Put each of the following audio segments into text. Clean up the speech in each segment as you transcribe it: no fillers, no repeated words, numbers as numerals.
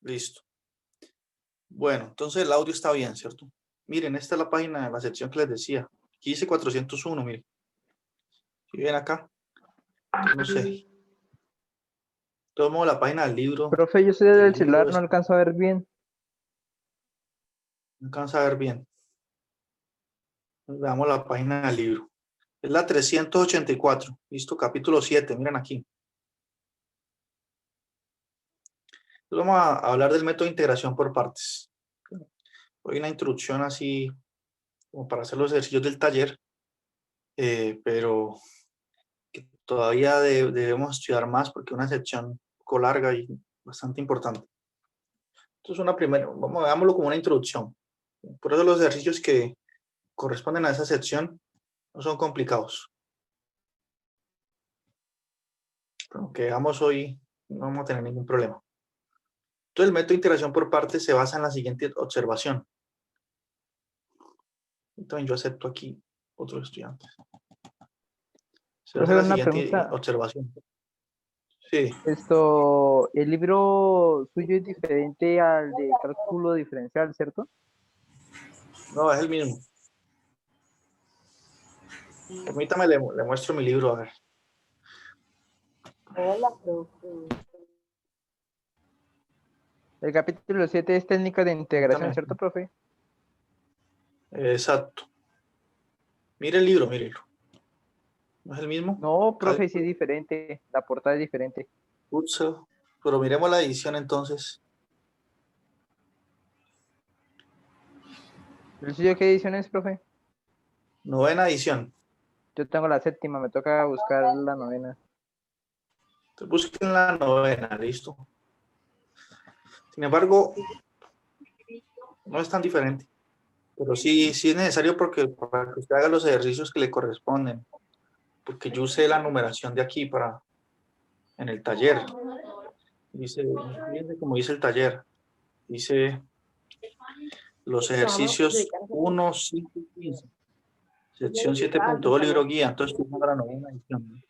Listo. Bueno, entonces el audio está bien, ¿cierto? Miren, esta es la página, la sección que les decía. Aquí dice 401, miren. Si ven acá, no sé. De todos modos, la página del libro, Profe, yo estoy desde del el celular, libro no es, alcanzo a ver bien. no alcanza a ver bien. Veamos la página del libro. Es la 384. Listo, capítulo 7. Miren aquí. Entonces vamos a hablar del método de integración por partes. Hoy una introducción así como para hacer los ejercicios del taller, pero que todavía debemos estudiar más porque es una sección un poco larga y bastante importante. Entonces, veámoslo como una introducción. Por eso los ejercicios que corresponden a esa sección no son complicados. Pero aunque hagamos hoy, no vamos a tener ningún problema. Entonces, el método de integración por partes se basa en la siguiente observación. Y también yo acepto aquí otros estudiantes. Se basa Profe, en la una siguiente pregunta. observación. Sí, El libro suyo es diferente al de cálculo diferencial, ¿cierto? no, es el mismo. Permítame, le muestro mi libro, a ver. Hola, profe. El capítulo 7 es técnicas de integración, Permítame. ¿cierto, profe? Exacto. Mire el libro, mírelo. ¿No es el mismo? No, profe, sí es Cálculo, diferente. La portada es diferente. Husserl. Pero miremos la edición entonces. ¿El suyo qué edición es, profe? Novena edición. Yo tengo la séptima, me toca buscar la novena. Entonces busquen la novena, listo. Sin embargo, no es tan diferente. Pero sí es necesario para que usted haga los ejercicios que le corresponden. Porque yo usé la numeración de aquí en el taller. Dice, fíjense cómo dice el taller. Dice los ejercicios 1, 5 y 15. Sección 7.2, libro guía. Entonces, estoy usando la novena edición, ¿no?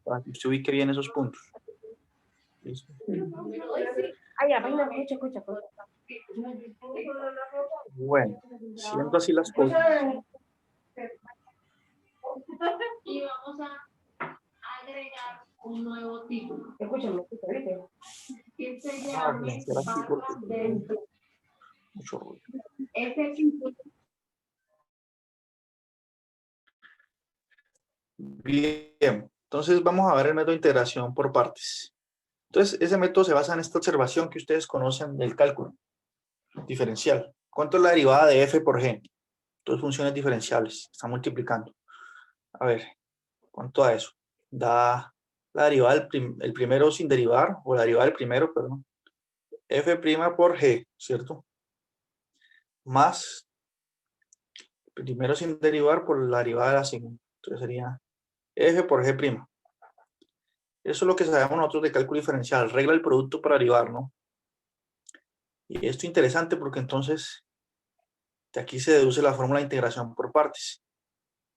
Para que usted ubique bien esos puntos. ¿Listo? Ay, ya, página, escucha. Bueno, siendo así las cosas. Y vamos a agregar un nuevo título Escúchame, ¿viste? que se Vamos a llame silenciar aquí porque barras dentro. mucho ruido. Este título Bien, entonces vamos a ver el método de integración por partes. Entonces, ese método se basa en esta observación que ustedes conocen del cálculo diferencial. ¿Cuánto es la derivada de f por g? Dos funciones diferenciales, está multiplicando. A ver, ¿cuánto da eso? Da la derivada el primero sin derivar, o la derivada del primero, perdón. F' por g, ¿cierto? Más primero sin derivar por la derivada de la segunda. Entonces sería f por g'. Eso es lo que sabemos nosotros de cálculo diferencial. Regla el producto para derivar, ¿no? Y esto es interesante porque entonces de aquí se deduce la fórmula de integración por partes.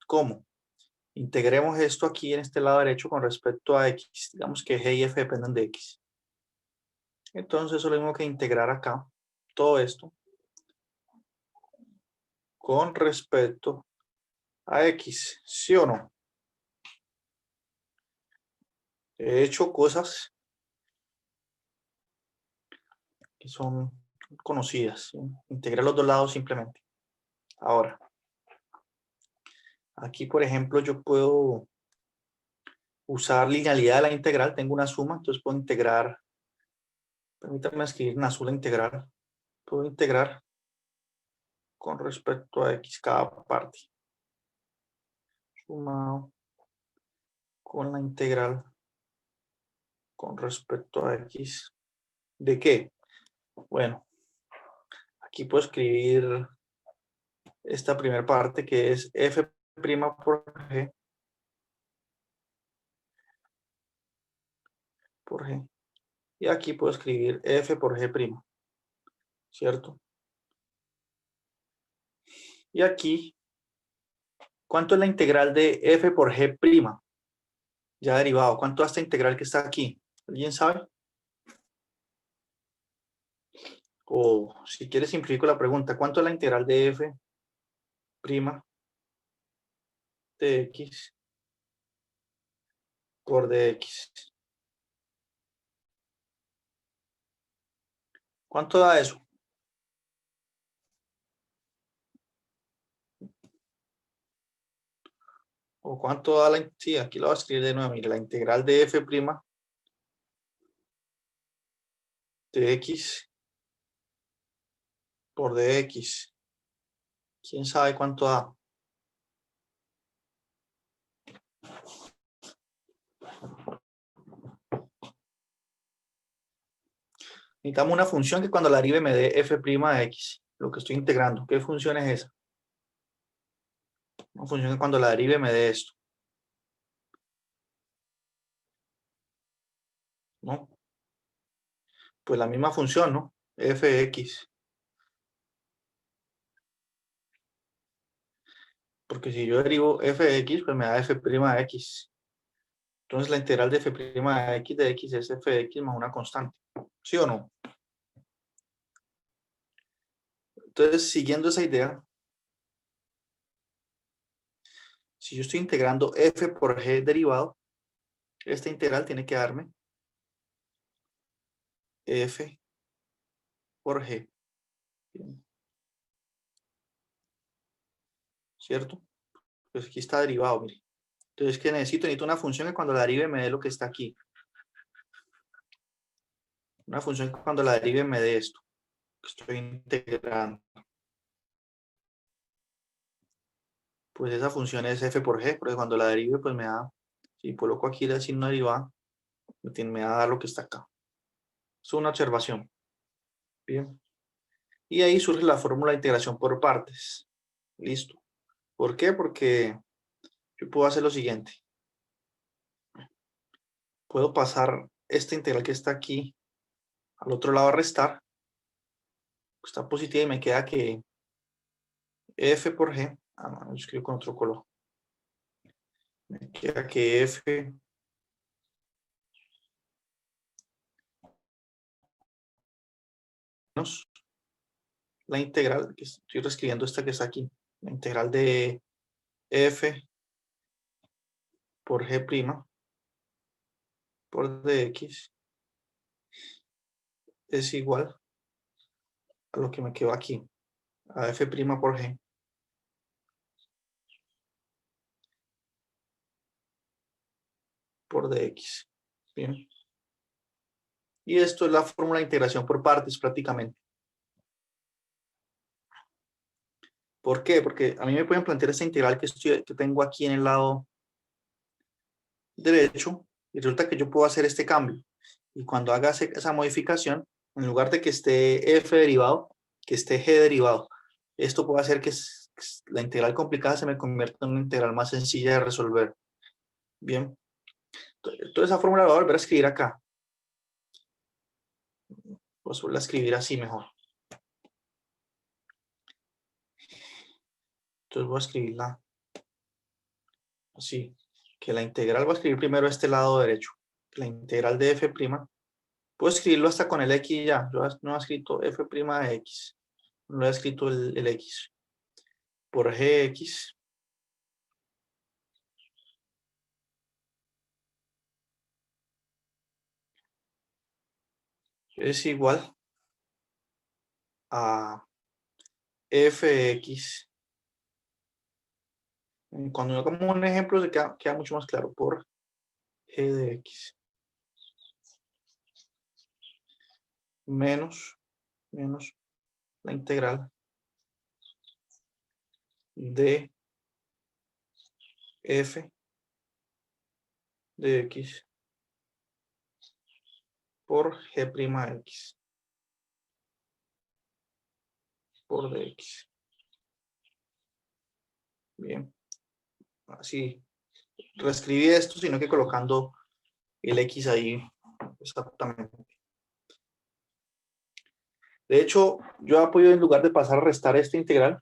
¿Cómo? Integremos esto aquí en este lado derecho con respecto a x. Digamos que g y f dependen de x. Entonces eso es lo mismo que integrar acá todo esto con respecto a x. ¿Sí o no? He hecho cosas que son conocidas, ¿sí? Integré los dos lados simplemente. Ahora, aquí por ejemplo yo puedo usar linealidad de la integral. Tengo una suma, entonces puedo integrar. Permítanme escribir en azul integral. Puedo integrar con respecto a x cada parte. Sumado con la integral con respecto a x. ¿De qué? Bueno, aquí puedo escribir esta primera parte que es f' por g. Y aquí puedo escribir f por g', ¿cierto? Y aquí, ¿cuánto es la integral de f por g'? Ya derivado. ¿Cuánto es esta integral que está aquí? ¿Alguien sabe? O si quieres simplifico la pregunta, ¿cuánto es la integral de f prima de x por dx? ¿Cuánto da eso? ¿O cuánto da la... Sí, aquí lo voy a escribir de nuevo. Mire, la integral de f prima de x por dx. ¿Quién sabe cuánto da? Necesitamos una función que cuando la derive me dé f' de x, lo que estoy integrando. ¿Qué función es esa? Una función que cuando la derive me dé esto. ¿No? Pues la misma función, ¿no? F de x. Porque si yo derivo f de x, pues me da f' de x. Entonces la integral de f' de x es f de x más una constante. ¿Sí o no? Entonces, siguiendo esa idea, si yo estoy integrando f por g derivado, esta integral tiene que darme f por g. ¿Cierto? Pues aquí está derivado, mire. Entonces, ¿qué necesito? Necesito una función que cuando la derive me dé lo que está aquí. Una función que cuando la derive me dé esto. Que estoy integrando. Pues esa función es f por g, porque cuando la derive, pues me da, si coloco aquí el signo derivado, me va a dar lo que está acá. Es una observación. Bien. Y ahí surge la fórmula de integración por partes. Listo. ¿Por qué? Porque yo puedo hacer lo siguiente. Puedo pasar esta integral que está aquí al otro lado a restar. Está positiva y me queda que f por g. Ah, no, lo escribo con otro color. Me queda que f menos la integral, que estoy reescribiendo esta que está aquí. La integral de f por g' por dx es igual a lo que me quedó aquí, a f' por g por dx. Bien. Y esto es la fórmula de integración por partes prácticamente. ¿Por qué? Porque a mí me pueden plantear esta integral que tengo aquí en el lado derecho y resulta que yo puedo hacer este cambio. Y cuando haga esa modificación, en lugar de que esté f derivado, que esté g derivado. Esto puede hacer que la integral complicada se me convierta en una integral más sencilla de resolver. Bien. Entonces esa fórmula la voy a volver a escribir acá. Pues voy a escribir así mejor. Entonces voy a escribirla así. Que la integral voy a escribir primero este lado derecho. La integral de f'. Puedo escribirlo hasta con el x ya. Yo no he escrito f' de x. No he escrito el x. Por gx es igual a fx. Cuando yo como un ejemplo se queda mucho más claro. Por g de x menos la integral de f de x por g' de x por dx. Bien. Así reescribí esto, sino que colocando el x ahí exactamente. De hecho, yo he podido, en lugar de pasar a restar esta integral,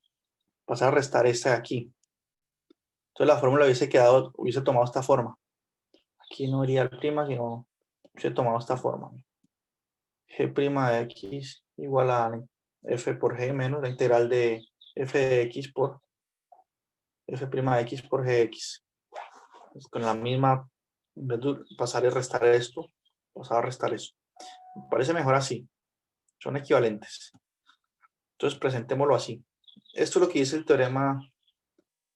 pasar a restar esta de aquí. Entonces la fórmula hubiese tomado esta forma. Aquí no iría el prima, sino hubiese tomado esta forma. G' de x igual a f por g menos la integral de f de x por f' de x por gx. Pues con la misma, en vez de pasar y restar esto, pasar a restar eso. Me parece mejor así. Son equivalentes. Entonces presentémoslo así. Esto es lo que dice el teorema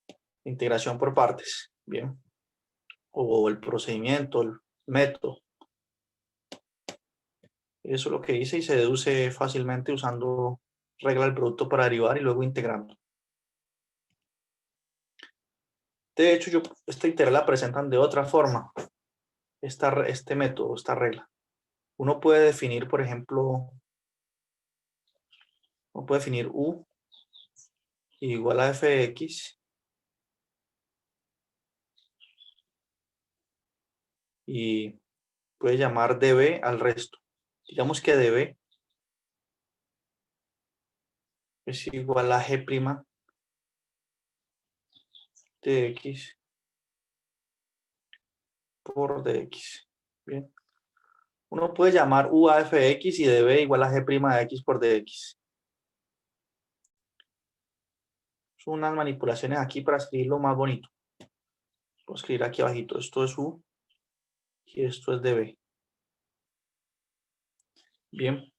de integración por partes. Bien. O el procedimiento, el método. Eso es lo que dice y se deduce fácilmente usando regla del producto para derivar y luego integrando. De hecho, esta integral la presentan de otra forma. Este método, esta regla. Uno puede definir, por ejemplo, uno puede definir u igual a f de x y puede llamar db al resto. Digamos que db es igual a g' de x por dx. Bien. Uno puede llamar u a f de x y db igual a g' de x por dx. Son unas manipulaciones aquí para escribirlo más bonito. Voy a escribir aquí abajito. Esto es u y esto es db. Bien.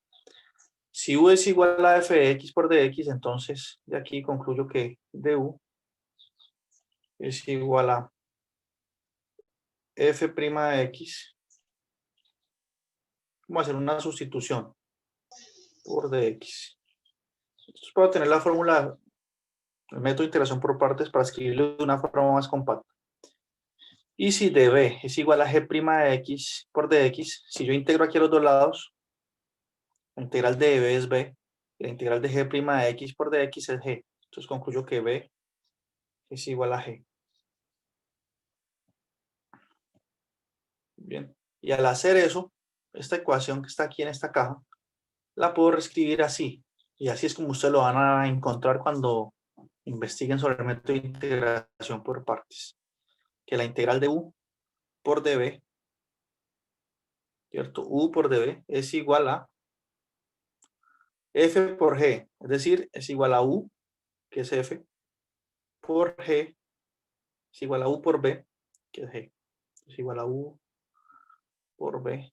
Si u es igual a f de x por dx, entonces de aquí concluyo que du es igual a f' de x. Vamos a hacer una sustitución por dx. Entonces puedo tener la fórmula, el método de integración por partes para escribirlo de una forma más compacta. Y si db es igual a g' de x por dx, si yo integro aquí a los dos lados, la integral de db es b, y la integral de g' de x por dx es g. Entonces concluyo que b es igual a g. Bien. Y al hacer eso, esta ecuación que está aquí en esta caja, la puedo reescribir así. Y así es como ustedes lo van a encontrar cuando investiguen sobre el método de integración por partes. Que la integral de u por db, ¿cierto? U por db es igual a f por g, es decir, es igual a u, que es f, por g, es igual a u por b, que es g. Es igual a u por b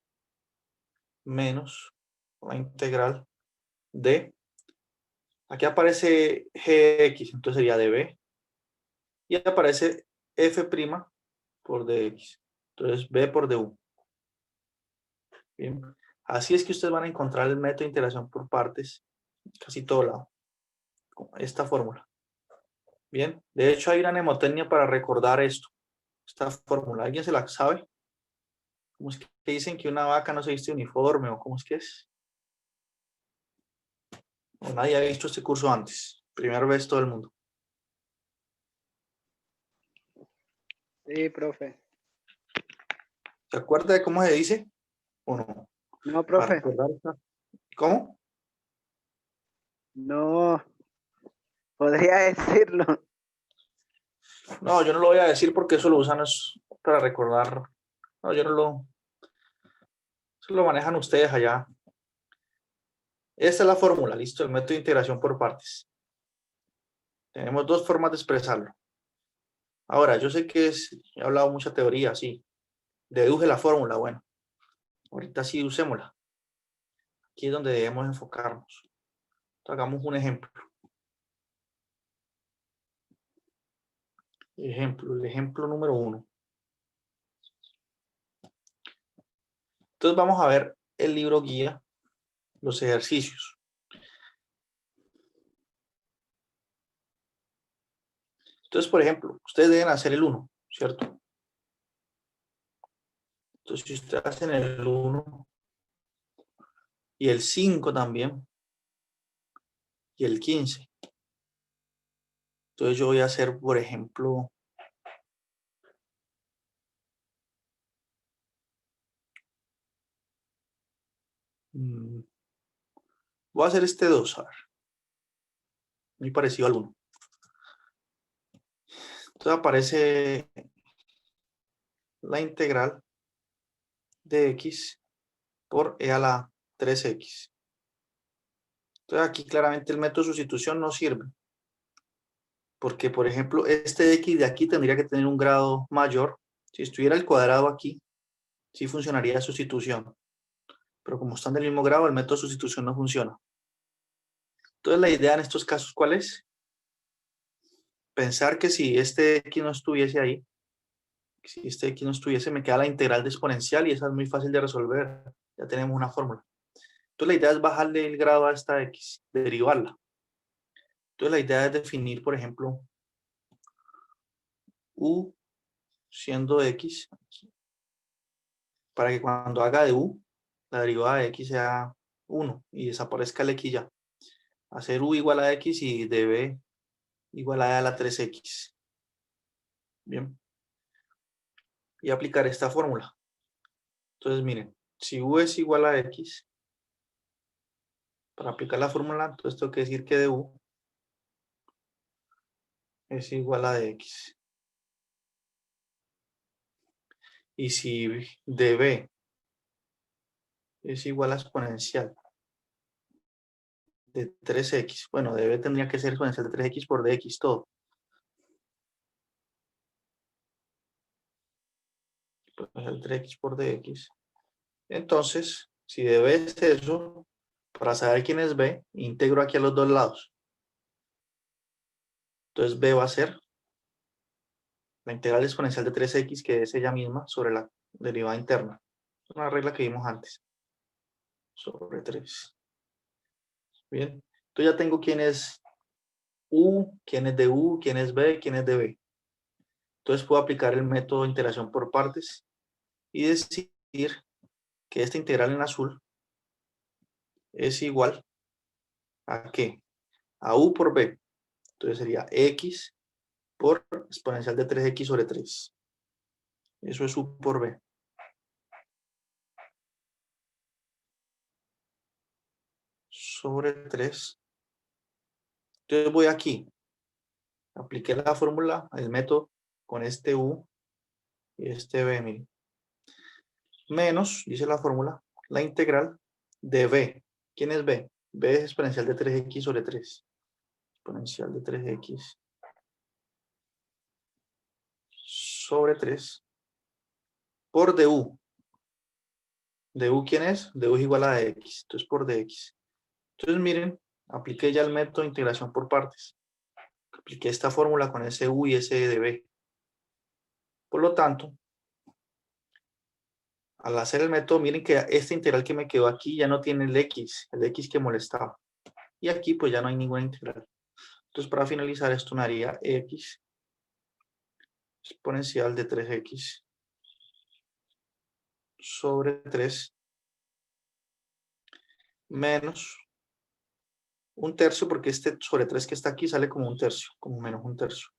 menos la integral de, aquí aparece gx, entonces sería db, y aparece f' por dx, entonces b por du. Bien. Así es que ustedes van a encontrar el método de integración por partes casi todo lado, con esta fórmula. Bien, de hecho hay una mnemotecnia para recordar esto, esta fórmula. ¿Alguien se la sabe? ¿Cómo es que dicen que una vaca no se viste uniforme o cómo es que es? O nadie ha visto este curso antes, primera vez todo el mundo. Sí, profe. ¿Se acuerda de cómo se dice? ¿O no? No, Para profe. recordar esta. ¿Cómo? No. Podría decirlo. No, yo no lo voy a decir porque eso lo usan para recordar. No, yo no lo... Eso lo manejan ustedes allá. Esta es la fórmula, listo, el método de integración por partes. Tenemos dos formas de expresarlo. Ahora, yo sé que he hablado mucha teoría, sí. Deduje la fórmula, bueno. Ahorita sí usémosla. Aquí es donde debemos enfocarnos. Entonces, hagamos un ejemplo. El ejemplo número 1. Entonces vamos a ver el libro guía, los ejercicios. Entonces, por ejemplo, ustedes deben hacer el 1, ¿cierto? Entonces, si ustedes hacen el 1 y el 5 también, y el 15. Entonces yo voy a hacer, por ejemplo, voy a hacer este 2, a ver. Muy parecido al 1. Entonces aparece la integral de x por e a la 3x. Entonces aquí claramente el método de sustitución no sirve. Porque, por ejemplo, este x de aquí tendría que tener un grado mayor. Si estuviera el cuadrado aquí, sí funcionaría sustitución. Pero como están del mismo grado, el método de sustitución no funciona. Entonces la idea en estos casos, ¿cuál es? Pensar que si este x no estuviese ahí, si este x no estuviese, me queda la integral de exponencial y esa es muy fácil de resolver. Ya tenemos una fórmula. Entonces la idea es bajarle el grado a esta x, derivarla. Entonces la idea es definir, por ejemplo, u siendo x, para que cuando haga de u, la derivada de x sea 1 y desaparezca el x ya. Hacer u igual a x y de b igual a la 3x. Bien. Y aplicar esta fórmula. Entonces, miren, si u es igual a x, para aplicar la fórmula, entonces tengo que decir que de u es igual a de x. Y si de b es igual a exponencial de 3x, bueno, de b tendría que ser exponencial de 3x por dx todo. Exponencial de 3x por dx. Entonces, si de b es eso, para saber quién es b, integro aquí a los dos lados. Entonces b va a ser la integral exponencial de 3x, que es ella misma, sobre la derivada interna. Es una regla que vimos antes. Sobre 3. Bien. Entonces ya tengo quién es u, quién es de u, quién es b, quién es de b. Entonces puedo aplicar el método de integración por partes y decir que esta integral en azul es igual a ¿qué? A u por b. Entonces sería x por exponencial de 3x sobre 3. Eso es u por b. Sobre 3. Entonces voy aquí. Apliqué la fórmula, el método, con este u y este b, miren. Menos, dice la fórmula, la integral de b. ¿Quién es b? B es exponencial de 3x sobre 3. Exponencial de 3x sobre 3 por du. Du, ¿quién es? Du es igual a dx. Entonces por dx. Entonces miren, apliqué ya el método de integración por partes. Apliqué esta fórmula con ese u y ese de b. Por lo tanto, al hacer el método, miren que esta integral que me quedó aquí ya no tiene el x que molestaba. Y aquí pues ya no hay ninguna integral. Entonces para finalizar esto me haría x exponencial de 3x sobre 3 menos un tercio, porque este sobre 3 que está aquí sale como un tercio, como menos un tercio.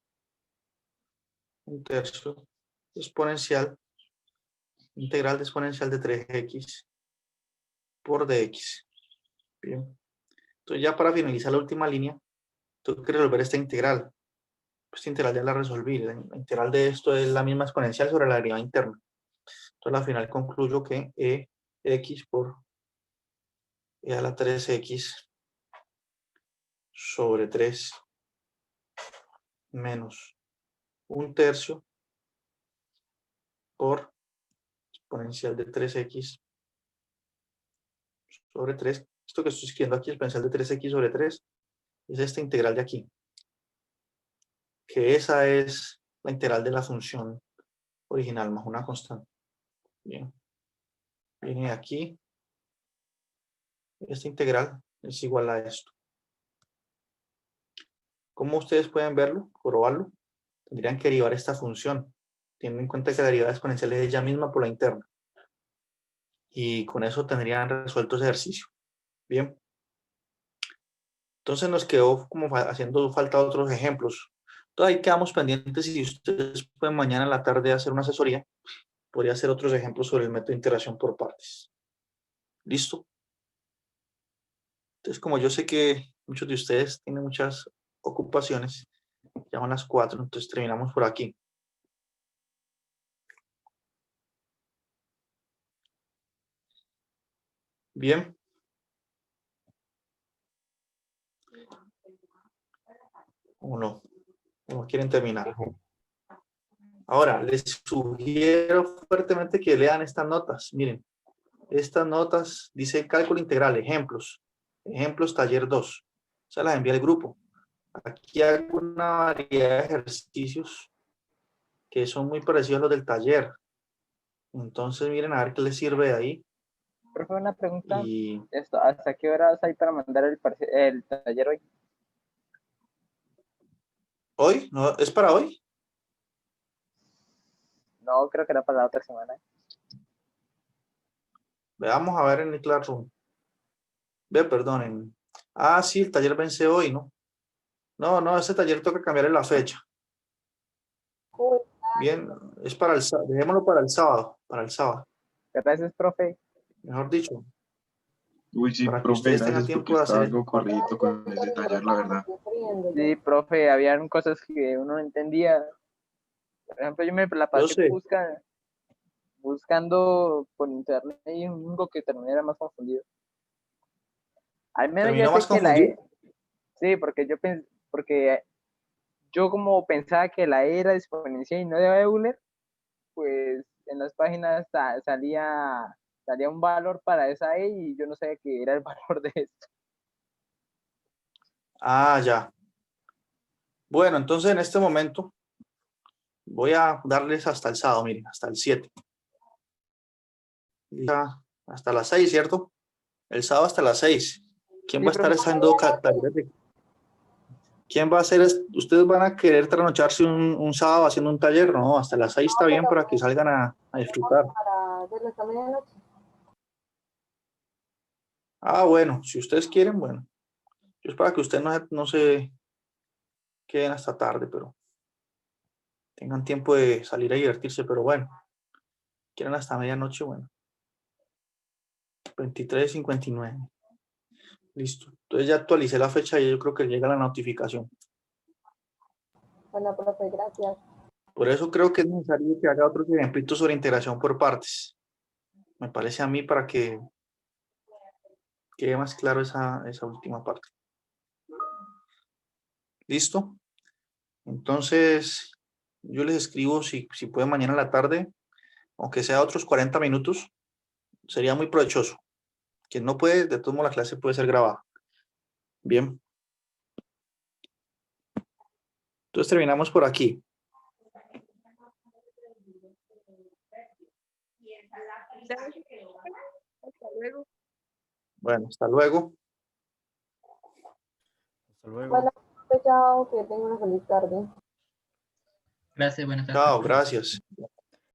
Un tercio exponencial, integral de exponencial de 3x por dx. Bien. Entonces ya para finalizar la última línea, tengo que resolver esta integral. Esta integral ya la resolví. La integral de esto es la misma exponencial sobre la derivada interna. Entonces al final concluyo que x por e a la 3x sobre 3 menos un tercio por exponencial de 3x sobre 3. Esto que estoy escribiendo aquí, exponencial de 3x sobre 3, es esta integral de aquí. Que esa es la integral de la función original más una constante. Bien. Viene aquí. Esta integral es igual a esto. ¿Cómo ustedes pueden verlo? Probarlo. Tendrían que derivar esta función, teniendo en cuenta que la derivada exponencial es ella misma por la interna. Y con eso tendrían resuelto ese ejercicio. Bien. Entonces nos quedó como haciendo falta otros ejemplos. Entonces ahí quedamos pendientes. Si ustedes pueden mañana en la tarde hacer una asesoría, podría hacer otros ejemplos sobre el método de integración por partes. ¿Listo? Entonces, como yo sé que muchos de ustedes tienen muchas ocupaciones, ya van las 4, entonces terminamos por aquí. Bien. ¿O no? ¿O no quieren terminar? Ahora, les sugiero fuertemente que lean estas notas. Miren, estas notas dice cálculo integral, ejemplos. Ejemplos taller 2. Se las envía al grupo. Aquí hay una variedad de ejercicios que son muy parecidos a los del taller. Entonces, miren a ver qué les sirve de ahí. Profe, una pregunta. Y ¿Hasta qué horas hay para mandar el taller hoy? hoy, ¿no? ¿Es para hoy? No, creo que era para la otra semana. Veamos a ver en el Classroom. Perdonen. Ah, sí, el taller vence hoy, ¿no? No, ese taller toca cambiarle la fecha. Bien, es para el sábado. Dejémoslo para el sábado. Para el sábado. Gracias, profe. Mejor dicho. Uy, sí, Para que profe, ustedes tengan gracias tiempo porque de estaba hacer algo corridito con ese taller, la verdad. Sí, profe, habían cosas que uno no entendía. Por ejemplo, yo me la Yo pasé sé. buscando por internet y un único que terminé era más confundido. Al menos ya ¿Terminó sé más que la confundido? E. Sí, porque yo como pensaba que la E era de exponencial y no de Euler, pues en las páginas salía un valor para esa E y yo no sabía que era el valor de esto. Ah, ya. Bueno, entonces en este momento voy a darles hasta el sábado, miren, hasta el 7. Ya, hasta las 6, ¿cierto? El sábado hasta las 6. ¿Quién va a estar haciendo talleres? ¿Quién va a hacer? ¿Ustedes van a querer trasnocharse un sábado haciendo un taller? No, hasta las 6 está bien para que salgan a disfrutar. Para hacerlo también de noche. Ah, bueno, si ustedes quieren, bueno. Yo es para que ustedes no se queden hasta tarde, pero tengan tiempo de salir a divertirse, pero bueno. Quieren hasta medianoche, bueno. 23:59. Listo. Entonces ya actualicé la fecha y yo creo que llega la notificación. Bueno, profe, gracias. Por eso creo que es necesario que haga otros ejemplitos sobre integración por partes. Me parece a mí para que quede más claro esa última parte. ¿Listo? Entonces, yo les escribo si pueden mañana a la tarde, aunque sea otros 40 minutos, sería muy provechoso. Quien no puede, de todos modos la clase puede ser grabada. Bien. Entonces terminamos por aquí. Hasta luego. Bueno, hasta luego. Hasta luego. Bueno, chao, que tengan una feliz tarde. Gracias, buenas tardes. Chao, gracias.